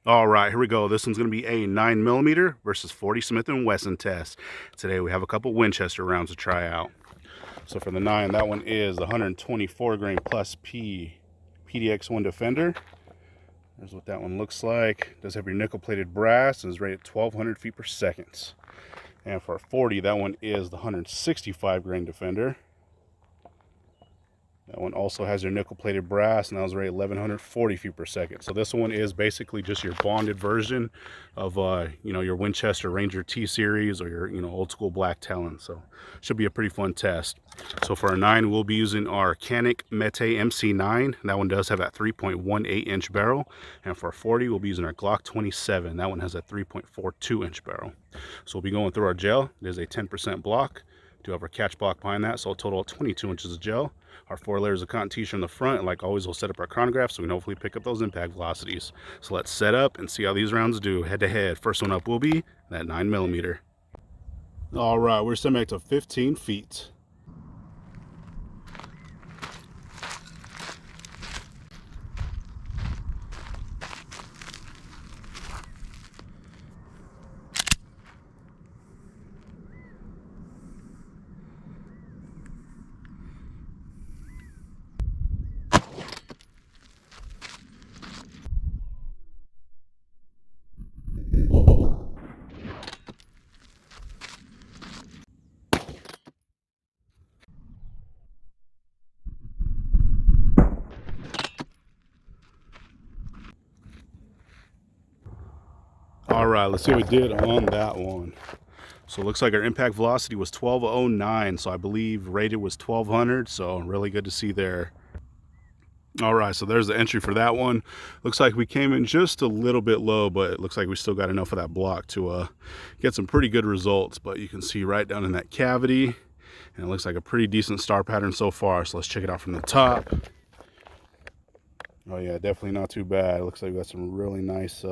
All right, here we go. This one's going to be a 9mm versus 40 Smith & Wesson test. Today we have a couple Winchester rounds to try out. So for the 9, that one is the 124 grain plus P PDX1 Defender. There's what that one looks like. It does have your nickel-plated brass and is rated 1200 feet per second. And for a 40, that one is the 165 grain Defender. That one also has your nickel-plated brass, and that was rated 1140 feet per second. So this one is basically just your bonded version of, your Winchester Ranger T-Series or your, old school black Talon. So should be a pretty fun test. So for our 9, we'll be using our Canik Mete MC9. That one does have that 3.18-inch barrel. And for our 40, we'll be using our Glock 27. That one has a 3.42-inch barrel. So we'll be going through our gel. It is a 10% block. Do have our catch block behind that, so a total of 22 inches of gel. Our 4 layers of cotton t-shirt in the front, and like always, we'll set up our chronograph so we can hopefully pick up those impact velocities. So let's set up and see how these rounds do head to head. First one up will be that 9mm. All right, we're setting back to 15 feet. All right, let's see what we did on that one. So it looks like our impact velocity was 1209, so I believe rated was 1200, so really good to see there. All right, so there's the entry for that one. Looks like we came in just a little bit low, but it looks like we still got enough of that block to get some pretty good results. But you can see right down in that cavity, and it looks like a pretty decent star pattern so far. So let's check it out from the top. Oh yeah, definitely not too bad. It looks like we got some really nice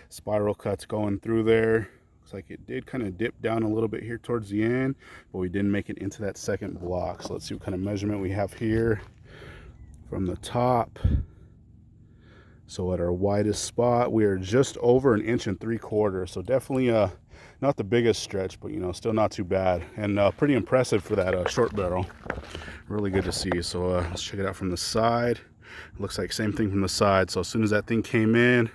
spiral cuts going through there. Looks like it did kind of dip down a little bit here towards the end, but we didn't make it into that second block. So let's see what kind of measurement we have here from the top. So at our widest spot, we are just over 1.75 inches. So definitely not the biggest stretch, but still not too bad, and pretty impressive for that short barrel. Really good to see. So let's check it out from the side. It looks like same thing from the side. So as soon as that thing came in,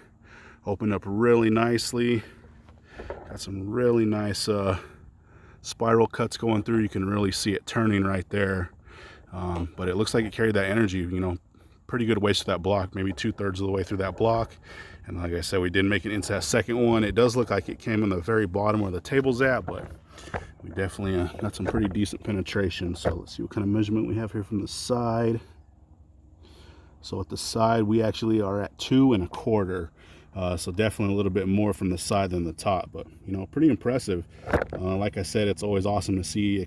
opened up really nicely. Got some really nice spiral cuts going through. You can really see it turning right there. But it looks like it carried that energy, pretty good ways to that block, maybe 2/3 of the way through that block. And like I said, we didn't make it into that second one. It does look like it came in the very bottom where the table's at, but we definitely got some pretty decent penetration. So let's see what kind of measurement we have here from the side. So at the side, we actually are at 2.25. So definitely a little bit more from the side than the top, but pretty impressive. Like I said, it's always awesome to see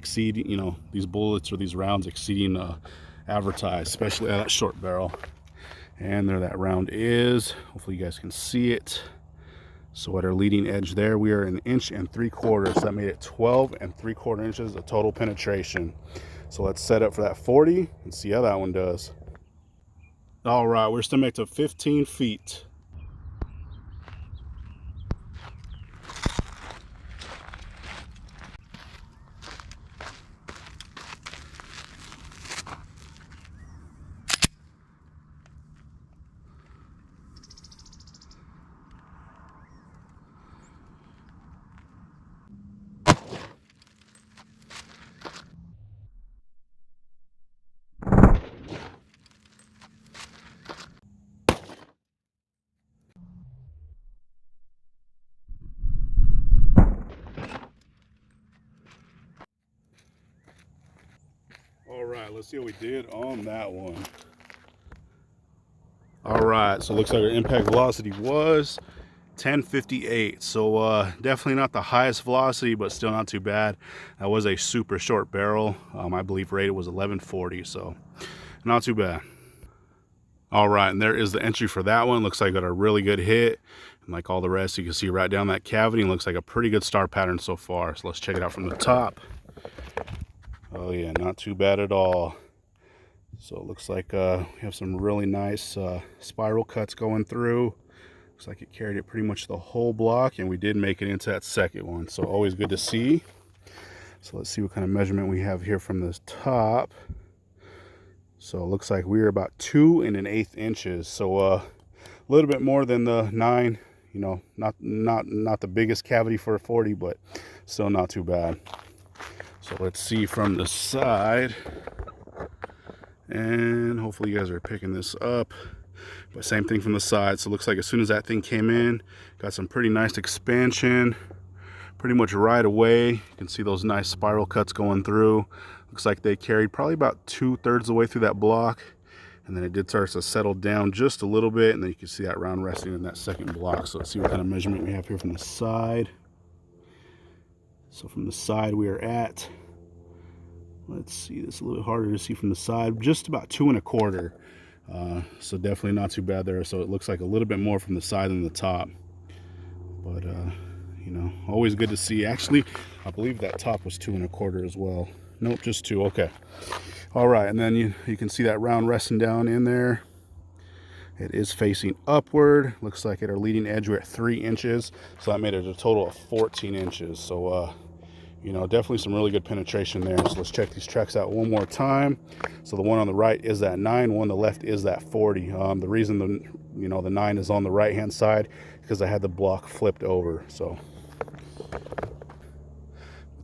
these bullets or these rounds exceeding advertised, especially at that short barrel. And there that round is. Hopefully you guys can see it. So at our leading edge there, we are 1.75 inches. So that made it 12.75 inches of total penetration. So let's set up for that 40 and see how that one does. All right, we're still back to 15 feet. All right, let's see what we did on that one. All right, so it looks like our impact velocity was 1058. So definitely not the highest velocity, but still not too bad. That was a super short barrel. I believe rated was 1140, so not too bad. All right, and there is the entry for that one. Looks like I got a really good hit. And like all the rest, you can see right down that cavity. Looks like a pretty good star pattern so far. So let's check it out from the top. Oh yeah, not too bad at all. So it looks like we have some really nice spiral cuts going through. Looks like it carried it pretty much the whole block, and we did make it into that second one. So always good to see. So let's see what kind of measurement we have here from this top. So it looks like we're about 2 1/8 inches. So a little bit more than the 9. You know, not the biggest cavity for a 40, but still not too bad. So let's see from the side, and hopefully you guys are picking this up. But same thing from the side. So it looks like as soon as that thing came in, got some pretty nice expansion pretty much right away. You can see those nice spiral cuts going through. Looks like they carried probably about 2/3 of the way through that block, and then it did start to settle down just a little bit, and then you can see that round resting in that second block. So let's see what kind of measurement we have here from the side. So from the side we are at, let's see, this is a little harder to see from the side, just about 2 1/4. So definitely not too bad there. So it looks like a little bit more from the side than the top, but you know, always good to see. Actually, I believe that top was 2 1/4 as well. Nope, just 2. Okay, all right. And then you can see that round resting down in there. It is facing upward. Looks like at our leading edge we're at 3 inches, so that made it a total of 14 inches. So you know, definitely some really good penetration there. So let's check these tracks out one more time. So the one on the right is that 9, one on the left is that 40. The reason the 9 is on the right hand side because I had the block flipped over. So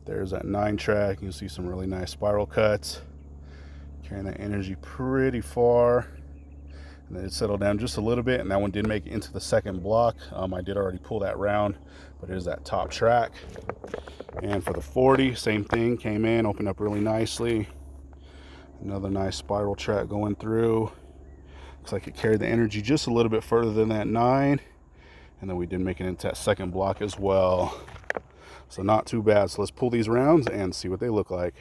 there's that 9 track. You can see some really nice spiral cuts, carrying that energy pretty far. And then it settled down just a little bit, and that one did make it into the second block. I did already pull that round, but it is that top track. And for the 40, same thing, came in, opened up really nicely. Another nice spiral track going through. Looks like it carried the energy just a little bit further than that 9. And then we did make it into that second block as well. So not too bad. So let's pull these rounds and see what they look like.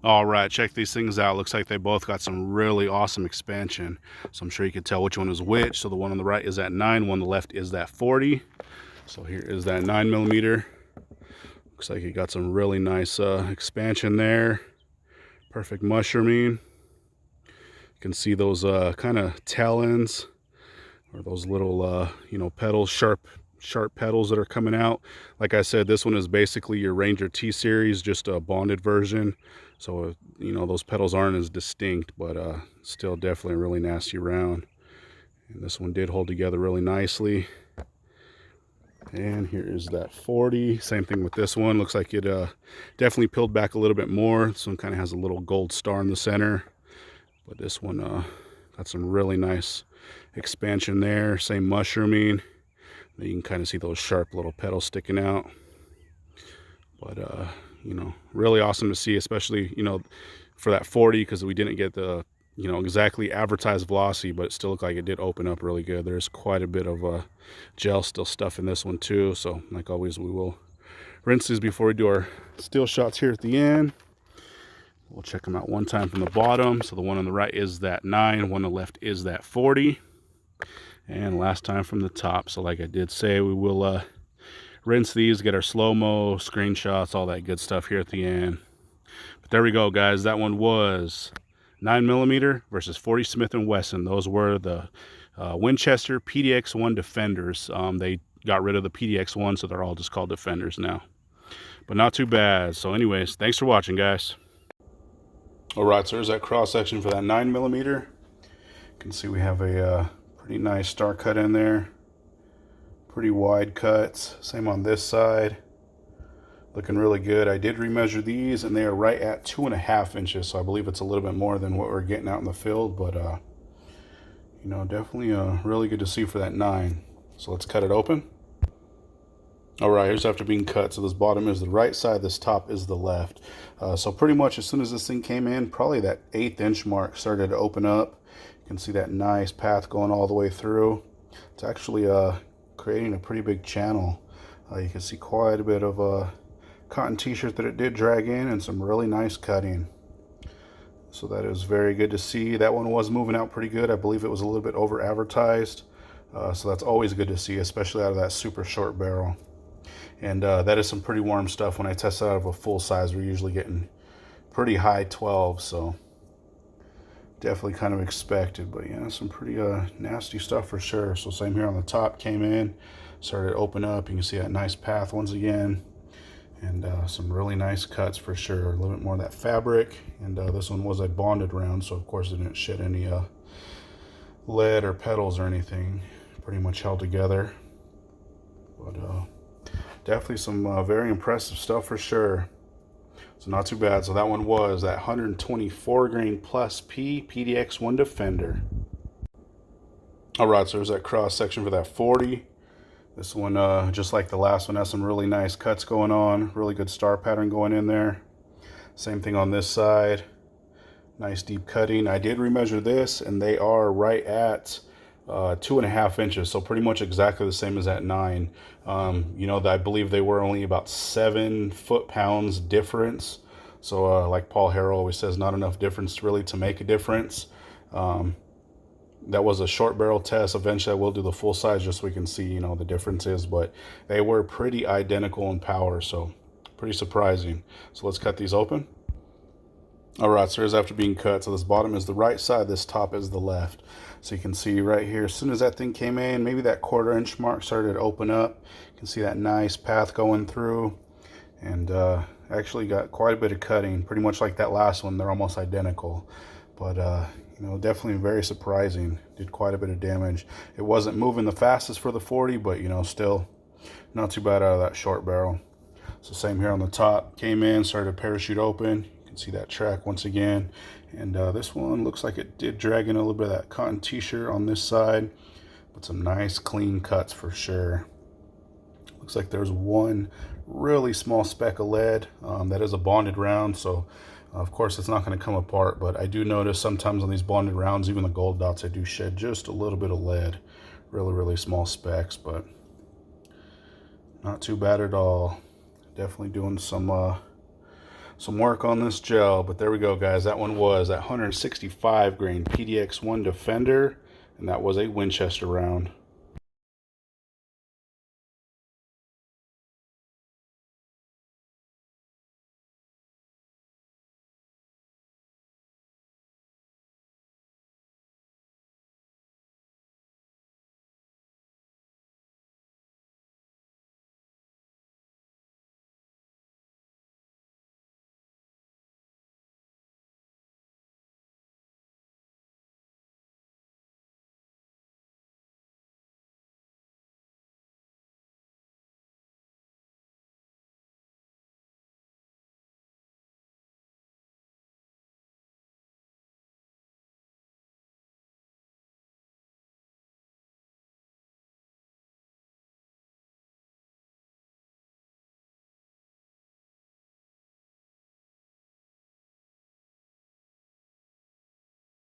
All right, check these things out. Looks like they both got some really awesome expansion. So I'm sure you can tell which one is which. So the one on the right is that 9, one on the left is that 40. So here is that 9mm. Looks like it got some really nice expansion there. Perfect mushrooming. You can see those kind of talons, or those little you know, petals, sharp petals that are coming out. Like I said, this one is basically your Ranger T series, just a bonded version. So you know, those petals aren't as distinct, but still definitely a really nasty round. And this one did hold together really nicely. And here is that 40. Same thing with this one. Looks like it definitely peeled back a little bit more. This one kind of has a little gold star in the center, but this one got some really nice expansion there. Same mushrooming. You can kind of see those sharp little petals sticking out. But you know, really awesome to see, especially, you know, for that 40, because we didn't get the, you know, exactly advertised velocity, but it still looked like it did open up really good. There's quite a bit of gel still stuff in this one too. So like always, we will rinse these before we do our still shots here at the end. We'll check them out one time from the bottom. So the one on the right is that 9, one on the left is that 40. And last time from the top. So like I did say, we will rinse these, get our slow-mo, screenshots, all that good stuff here at the end. But there we go, guys. That one was 9mm versus 40 Smith & Wesson. Those were the Winchester PDX-1 Defenders. They got rid of the PDX-1, so they're all just called Defenders now. But not too bad. So anyways, thanks for watching, guys. All right, so there's that cross-section for that 9mm. You can see we have a pretty nice star cut in there. Pretty wide cuts. Same on this side. Looking really good. I did remeasure these, and they are right at 2.5 inches. So I believe it's a little bit more than what we're getting out in the field, but you know, definitely really good to see for that 9. So let's cut it open. All right, here's after being cut. So this bottom is the right side, this top is the left. So pretty much as soon as this thing came in, probably that 1/8 inch mark started to open up. You can see that nice path going all the way through. It's actually creating a pretty big channel. You can see quite a bit of cotton t-shirt that it did drag in, and some really nice cutting. So that is very good to see. That one was moving out pretty good. I believe it was a little bit over advertised. So that's always good to see, especially out of that super short barrel. And that is some pretty warm stuff. When I test it out of a full size, we're usually getting pretty high 12. So definitely kind of expected, but yeah, some pretty nasty stuff for sure. So same here on the top, came in, started to open up. You can see that nice path once again, and some really nice cuts for sure. A little bit more of that fabric, and this one was a bonded round, so of course it didn't shed any lead or petals or anything. Pretty much held together, but definitely some very impressive stuff for sure. So not too bad. So that one was that 124 grain plus P PDX1 Defender. All right, so there's that cross section for that 40. This one, just like the last one, has some really nice cuts going on. Really good star pattern going in there. Same thing on this side. Nice deep cutting. I did remeasure this, and they are right at 2.5 inches, so pretty much exactly the same as that 9. You know, I believe they were only about 7 foot-pounds difference. So like Paul Harrell always says, not enough difference really to make a difference. That was a short barrel test. Eventually I will do the full size just so we can see, you know, the differences, but they were pretty identical in power, so pretty surprising. So let's cut these open. All right, so here's after being cut. So this bottom is the right side, this top is the left. So you can see right here, as soon as that thing came in, maybe that 1/4 inch mark started to open up. You can see that nice path going through, and actually got quite a bit of cutting, pretty much like that last one. They're almost identical, but you know, definitely very surprising. Did quite a bit of damage. It wasn't moving the fastest for the 40, but you know, still not too bad out of that short barrel. So same here on the top, came in, started to parachute open. See that track once again, and this one looks like it did drag in a little bit of that cotton t-shirt on this side, but some nice clean cuts for sure. Looks like there's one really small speck of lead. That is a bonded round, so of course it's not going to come apart, but I do notice sometimes on these bonded rounds, even the gold dots, I do shed just a little bit of lead. Really small specks, but not too bad at all. Definitely doing some work on this gel. But there we go, guys. That one was that 165 grain PDX1 Defender, and that was a Winchester round.